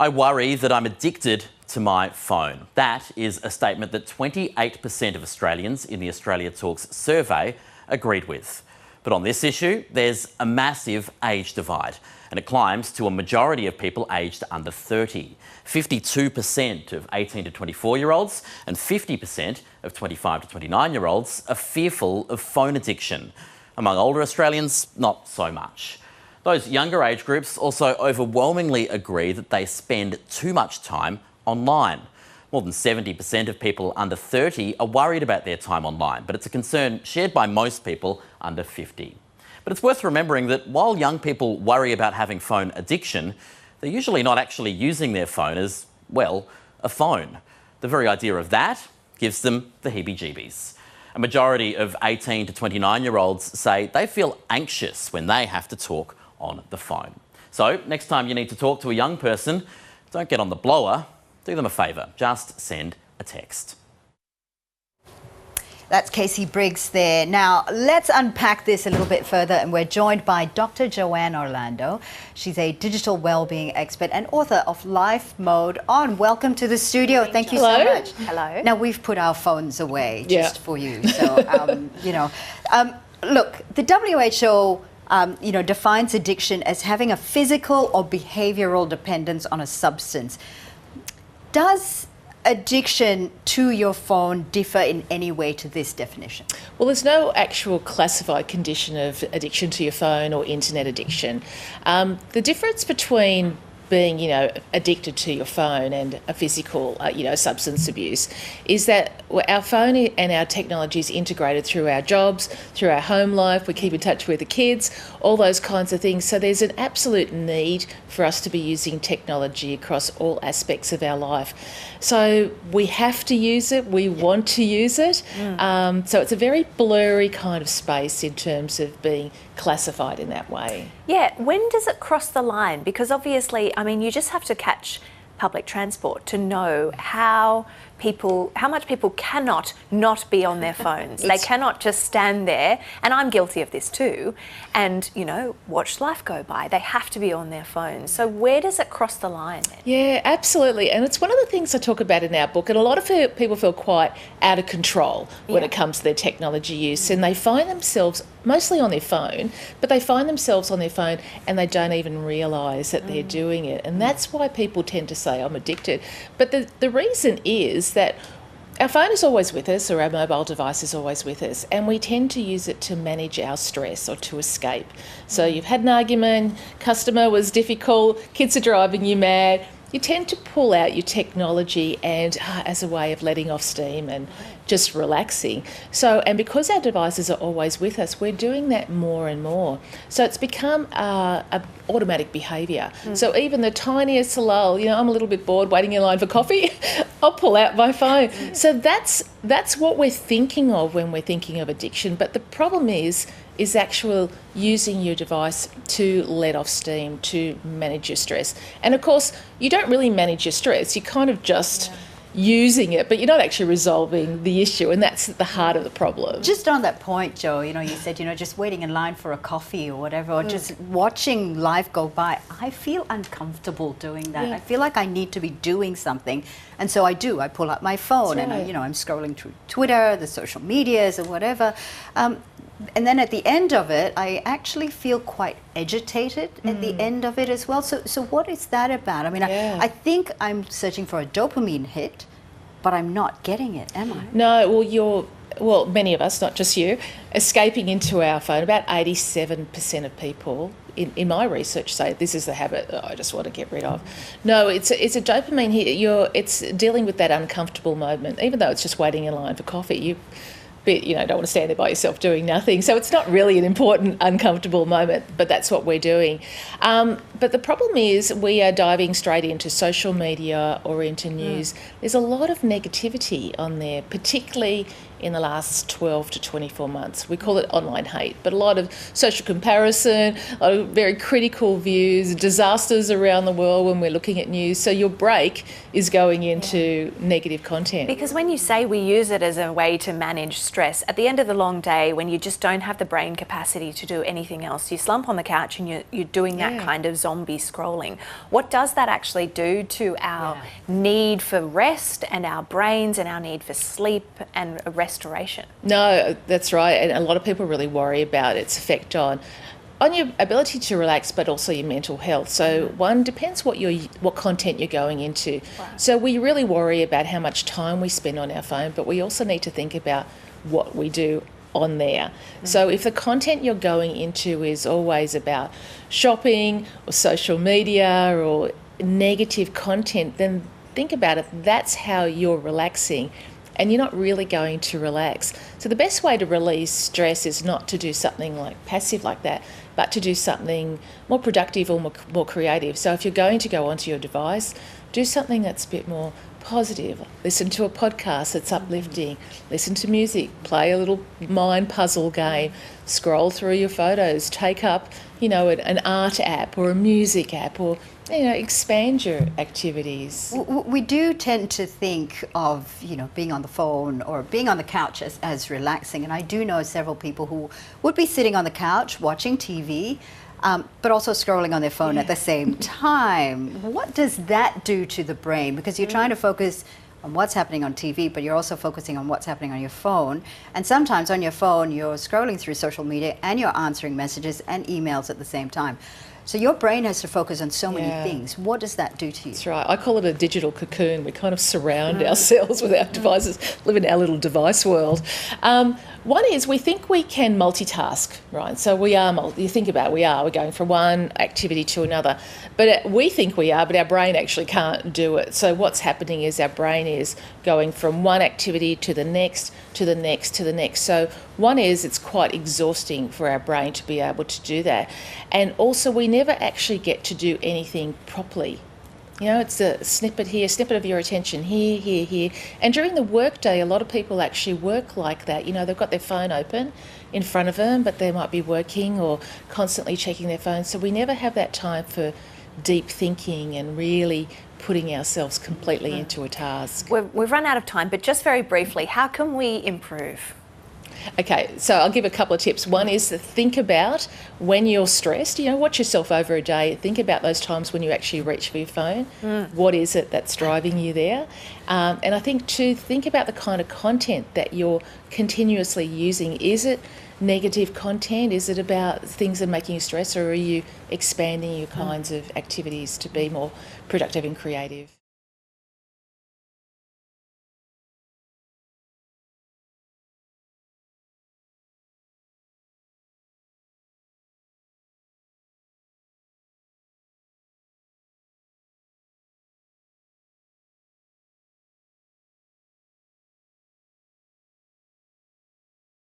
I worry that I'm addicted to my phone. That is a statement that 28% of Australians in the Australia Talks survey agreed with. But on this issue, there's a massive age divide, and it climbs to a majority of people aged under 30. 52% of 18 to 24-year-olds and 50% of 25 to 29-year-olds are fearful of phone addiction. Among older Australians, not so much. Those younger age groups also overwhelmingly agree that they spend too much time online. More than 70% of people under 30 are worried about their time online, but it's a concern shared by most people under 50. But it's worth remembering that while young people worry about having phone addiction, they're usually not actually using their phone as, well, a phone. The very idea of that gives them the heebie-jeebies. A majority of 18 to 29-year-olds say they feel anxious when they have to talk on the phone. So next time you need to talk to a young person, don't get on the blower. Do them a favour, just send a text. That's Casey Briggs there. Now, let's unpack this a little bit further, and we're joined by Dr. Joanne Orlando. She's a digital wellbeing expert and author of Life Mode On. Welcome to the studio. Thank you so much. Hello. Now, we've put our phones away just for you. So, look, the WHO defines addiction as having a physical or behavioural dependence on a substance. Does addiction to your phone differ in any way to this definition? Well, there's no actual classified condition of addiction to your phone or internet addiction. The difference between being, addicted to your phone and a physical, substance abuse is that our phone and our technology is integrated through our jobs, through our home life. We keep in touch with the kids, all those kinds of things. So there's an absolute need for us to be using technology across all aspects of our life. So we have to use it. We want to use it. So it's a very blurry kind of space in terms of being classified in that way. Yeah, when does it cross the line? Because obviously, you just have to catch public transport to know how much people cannot not be on their phones. They cannot just stand there, and I'm guilty of this too, and, watch life go by. They have to be on their phones. So where does it cross the line then? Yeah, absolutely. And it's one of the things I talk about in our book, and a lot of people feel quite out of control when it comes to their technology use, and they find themselves mostly on their phone, but they find themselves on their phone and they don't even realise that they're doing it. And that's why people tend to say, I'm addicted. But the reason is that our phone is always with us, or our mobile device is always with us, and we tend to use it to manage our stress or to escape. So you've had an argument, customer was difficult, kids are driving you mad. You tend to pull out your technology and as a way of letting off steam and just relaxing. So, and because our devices are always with us, we're doing that more and more. So it's become a automatic behaviour. So even the tiniest lull, I'm a little bit bored waiting in line for coffee, I'll pull out my phone. So that's what we're thinking of when we're thinking of addiction. But the problem is actual using your device to let off steam, to manage your stress. And of course, you don't really manage your stress, you're kind of just using it, but you're not actually resolving the issue, and that's at the heart of the problem. Just on that point, Jo, you said, just waiting in line for a coffee or whatever, or just watching life go by. I feel uncomfortable doing that. I feel like I need to be doing something, and so I do. I pull out my phone and I'm scrolling through Twitter, the social medias or whatever. And then at the end of it, I actually feel quite agitated at the end of it as well. So what is that about? I think I'm searching for a dopamine hit, but I'm not getting it, am I? No, well, many of us, not just you, escaping into our phone. About 87% of people in my research say this is the habit that I just want to get rid of. No, it's a dopamine hit. It's dealing with that uncomfortable moment, even though it's just waiting in line for coffee. Don't want to stand there by yourself doing nothing. So it's not really an important, uncomfortable moment, but that's what we're doing. But the problem is we are diving straight into social media or into news. There's a lot of negativity on there, particularly in the last 12 to 24 months. We call it online hate, but a lot of social comparison, a lot of very critical views, disasters around the world when we're looking at news. So your break is going into negative content. Because when you say we use it as a way to manage stress, at the end of the long day, when you just don't have the brain capacity to do anything else, you slump on the couch and you're doing that kind of zombie scrolling. What does that actually do to our need for rest and our brains and our need for sleep and restoration? No, that's right. And a lot of people really worry about its effect on your ability to relax, but also your mental health. So one, depends what content you're going into. Right. So we really worry about how much time we spend on our phone, but we also need to think about what we do on there. So if the content you're going into is always about shopping or social media or negative content, then think about it. That's how you're relaxing, and you're not really going to relax. So the best way to release stress is not to do something like passive like that, but to do something more productive or more creative. So if you're going to go onto your device, do something that's a bit more positive. Listen to a podcast that's uplifting. Listen to music. Play a little mind puzzle game. Scroll through your photos. Take up, an art app or a music app, or expand your activities. We do tend to think of, being on the phone or being on the couch as relaxing. And I do know several people who would be sitting on the couch watching TV, but also scrolling on their phone at the same time. What does that do to the brain? Because you're trying to focus on what's happening on TV, but you're also focusing on what's happening on your phone. And sometimes on your phone, you're scrolling through social media and you're answering messages and emails at the same time. So your brain has to focus on so many things. What does that do to you? That's right. I call it a digital cocoon. We kind of surround ourselves with our devices, live in our little device world. One is we think we can multitask, right? So you think about it, we're going from one activity to another. But we think we are, but our brain actually can't do it. So what's happening is our brain is going from one activity to the next, to the next, to the next. So one is it's quite exhausting for our brain to be able to do that. And also we never actually get to do anything properly. It's a snippet of your attention here. And during the workday, a lot of people actually work like that. They've got their phone open in front of them, but they might be working or constantly checking their phone. So we never have that time for deep thinking and really putting ourselves completely into a task. We've run out of time, but just very briefly, how can we improve? Okay, so I'll give a couple of tips. One is to think about when you're stressed, watch yourself over a day. Think about those times when you actually reach for your phone. What is it that's driving you there? And I think two, think about the kind of content that you're continuously using. Is it negative content? Is it about things that are making you stress, or are you expanding your kinds of activities to be more productive and creative?